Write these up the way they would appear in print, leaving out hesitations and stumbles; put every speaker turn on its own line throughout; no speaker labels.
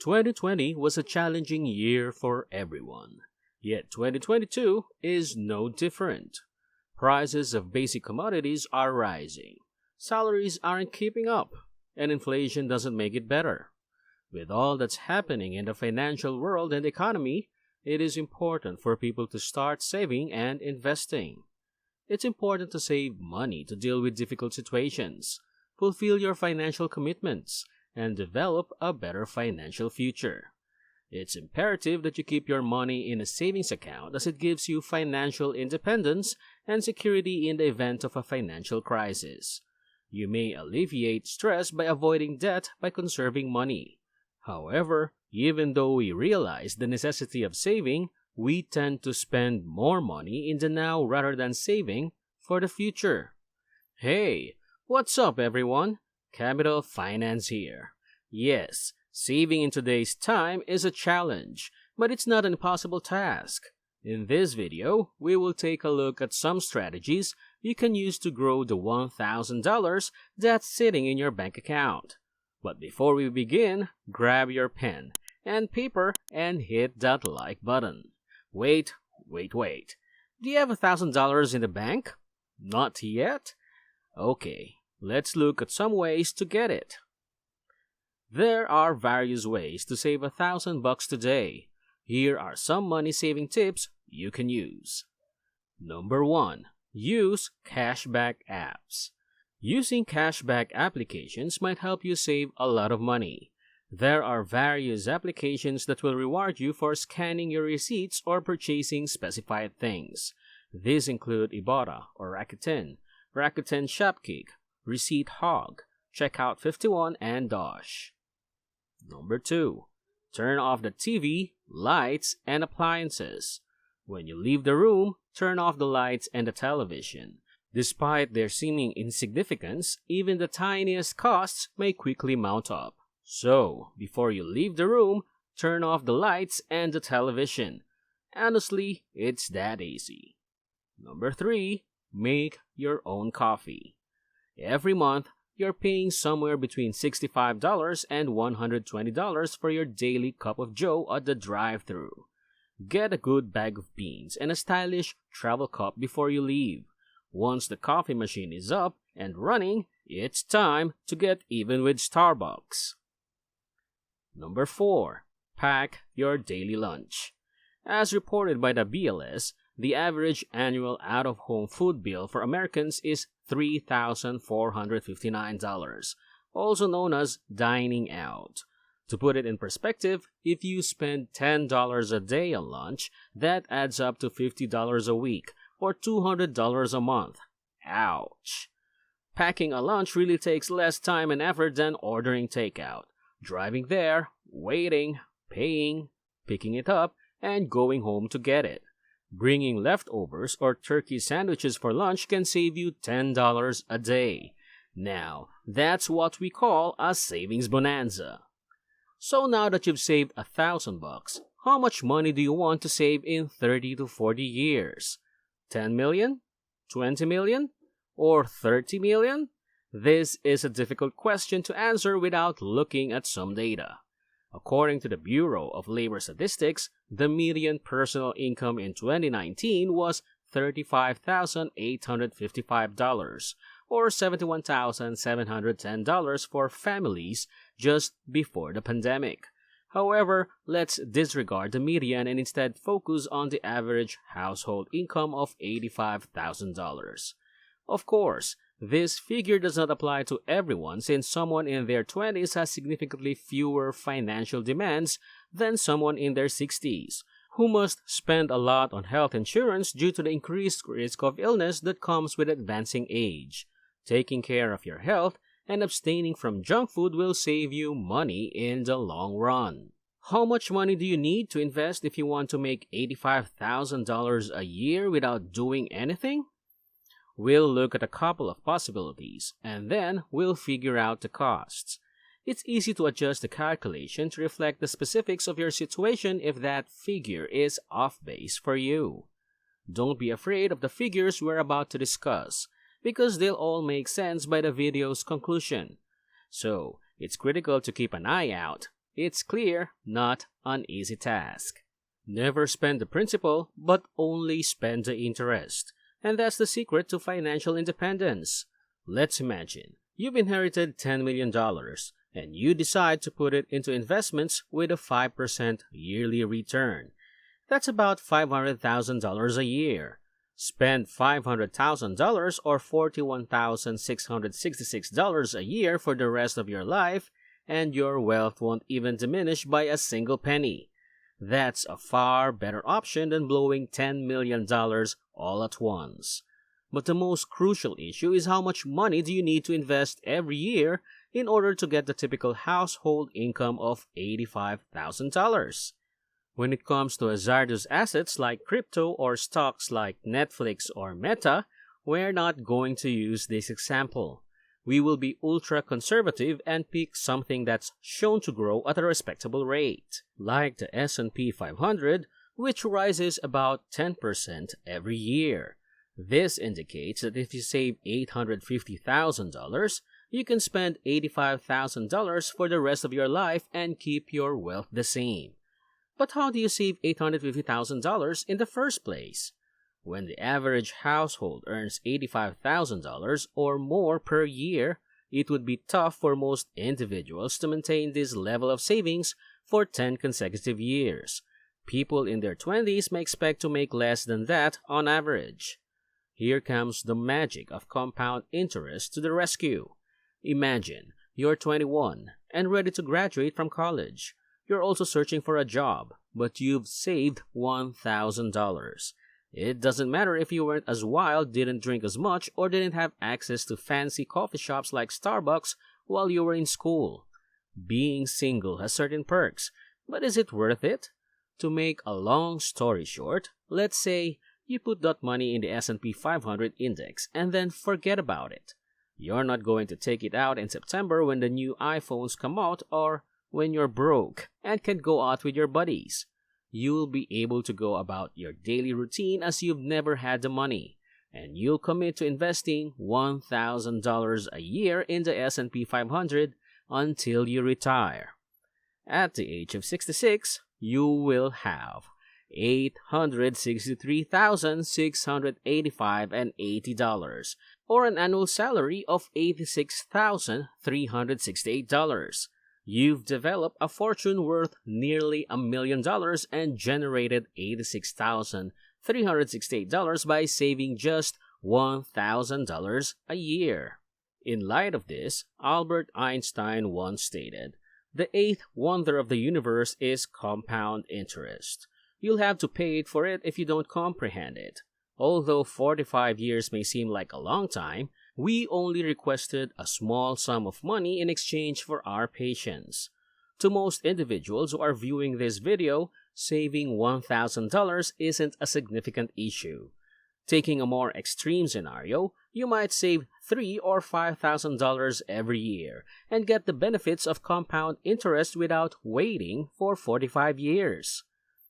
2020 was a challenging year for everyone. Yet 2022 is no different. Prices of basic commodities are rising. Salaries aren't keeping up, and inflation doesn't make it better. With all that's happening in the financial world and economy, it is important for people to start saving and investing. It's important to save money to deal with difficult situations, fulfill your financial commitments, and develop a better financial future. It's imperative that you keep your money in a savings account as it gives you financial independence and security in the event of a financial crisis. You may alleviate stress by avoiding debt by conserving money. However, even though we realize the necessity of saving, we tend to spend more money in the now rather than saving for the future. Hey, what's up everyone? Capital Finance here. Yes, saving in today's time is a challenge, but it's not an impossible task. In this video, we will take a look at some strategies you can use to grow the $1,000 that's sitting in your bank account. But before we begin, grab your pen and paper and hit that like button. Wait. Do you have $1,000 in the bank? Not yet? Okay, let's look at some ways to get it. There are various ways to save $1,000 today. Here are some money-saving tips you can use. Number 1. Use cashback apps. Using cashback applications might help you save a lot of money. There are various applications that will reward you for scanning your receipts or purchasing specified things. These include Ibotta or Rakuten, Rakuten Shopkick, Receipt Hog, Checkout 51, and Dosh. Number 2. Turn off the TV, lights, and appliances. When you leave the room, turn off the lights and the television. Despite their seeming insignificance, even the tiniest costs may quickly mount up. So, before you leave the room, turn off the lights and the television. Honestly, it's that easy. Number 3. Make your own coffee. Every month, you're paying somewhere between $65 and $120 for your daily cup of joe at the drive-thru. Get a good bag of beans and a stylish travel cup before you leave. Once the coffee machine is up and running, it's time to get even with Starbucks. Number 4. Pack your daily lunch. As reported by the BLS, the average annual out-of-home food bill for Americans is $3,459, also known as dining out. To put it in perspective, if you spend $10 a day on lunch, that adds up to $50 a week, or $200 a month. Ouch! Packing a lunch really takes less time and effort than ordering takeout. Driving there, waiting, paying, picking it up, and going home to get it. Bringing leftovers or turkey sandwiches for lunch can save you $10 a day. Now, that's what we call a savings bonanza. So now that you've saved $1,000, how much money do you want to save in 30 to 40 years? 10 million? 20 million? Or 30 million? This is a difficult question to answer without looking at some data. According to the Bureau of Labor Statistics, the median personal income in 2019 was $35,855, or $71,710 for families just before the pandemic. However, let's disregard the median and instead focus on the average household income of $85,000. Of course, this figure does not apply to everyone since someone in their 20s has significantly fewer financial demands than someone in their 60s, who must spend a lot on health insurance due to the increased risk of illness that comes with advancing age. Taking care of your health and abstaining from junk food will save you money in the long run. How much money do you need to invest if you want to make $85,000 a year without doing anything? We'll look at a couple of possibilities, and then we'll figure out the costs. It's easy to adjust the calculation to reflect the specifics of your situation if that figure is off base for you. Don't be afraid of the figures we're about to discuss, because they'll all make sense by the video's conclusion. So, it's critical to keep an eye out. It's clear, not an easy task. Never spend the principal, but only spend the interest. And that's the secret to financial independence. Let's imagine you've inherited $10 million and you decide to put it into investments with a 5% yearly return. That's about $500,000 a year. Spend $500,000 or $41,666 a year for the rest of your life, and your wealth won't even diminish by a single penny. That's a far better option than blowing $10 million all at once. But the most crucial issue is how much money do you need to invest every year in order to get the typical household income of $85,000. When it comes to hazardous assets like crypto or stocks like Netflix or Meta, we're not going to use this example. We will be ultra conservative and pick something that's shown to grow at a respectable rate, like the S&P 500, which rises about 10% every year. This indicates that if you save $850,000, you can spend $85,000 for the rest of your life and keep your wealth the same. But how do you save $850,000 in the first place? When the average household earns $85,000 or more per year, it would be tough for most individuals to maintain this level of savings for 10 consecutive years. People in their 20s may expect to make less than that on average. Here comes the magic of compound interest to the rescue. Imagine you're 21 and ready to graduate from college. You're also searching for a job, but you've saved $1,000. It doesn't matter if you weren't as wild, didn't drink as much, or didn't have access to fancy coffee shops like Starbucks while you were in school. Being single has certain perks, but is it worth it? To make a long story short, let's say you put that money in the S&P 500 index and then forget about it. You're not going to take it out in September when the new iPhones come out or when you're broke and can go out with your buddies. You'll be able to go about your daily routine as you've never had the money, and you'll commit to investing $1,000 a year in the S&P 500 until you retire. At the age of 66, you will have $863,685.80 or an annual salary of $86,368. You've developed a fortune worth nearly $1 million and generated $86,368 by saving just $1,000 a year. In light of this, Albert Einstein once stated, "The eighth wonder of the universe is compound interest. You'll have to pay for it if you don't comprehend it." Although 45 years may seem like a long time, we only requested a small sum of money in exchange for our patience. To most individuals who are viewing this video, saving $1,000 isn't a significant issue. Taking a more extreme scenario, you might save $3,000 or $5,000 every year and get the benefits of compound interest without waiting for 45 years.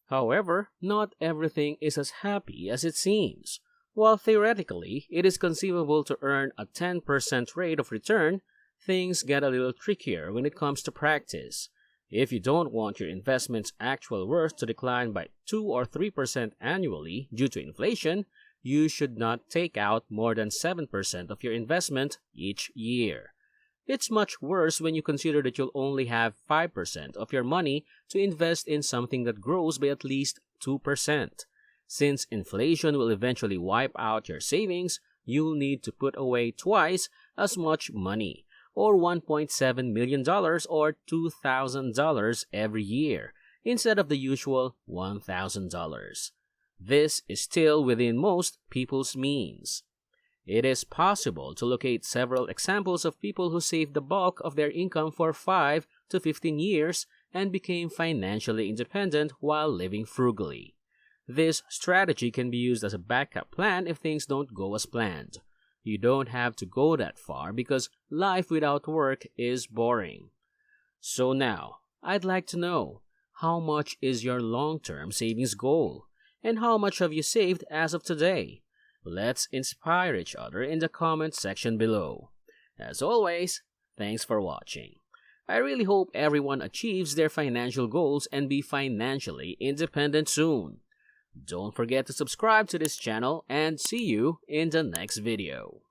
However, not everything is as happy as it seems. While theoretically it is conceivable to earn a 10% rate of return, things get a little trickier when it comes to practice. If you don't want your investment's actual worth to decline by 2 or 3% annually due to inflation, you should not take out more than 7% of your investment each year. It's much worse when you consider that you'll only have 5% of your money to invest in something that grows by at least 2%. Since inflation will eventually wipe out your savings, you'll need to put away twice as much money, or $1.7 million or $2,000 every year, instead of the usual $1,000. This is still within most people's means. It is possible to locate several examples of people who saved the bulk of their income for 5 to 15 years and became financially independent while living frugally. This strategy can be used as a backup plan if things don't go as planned. You don't have to go that far because life without work is boring. So now, I'd like to know, how much is your long-term savings goal? And how much have you saved as of today? Let's inspire each other in the comment section below. As always, thanks for watching. I really hope everyone achieves their financial goals and be financially independent soon. Don't forget to subscribe to this channel and see you in the next video.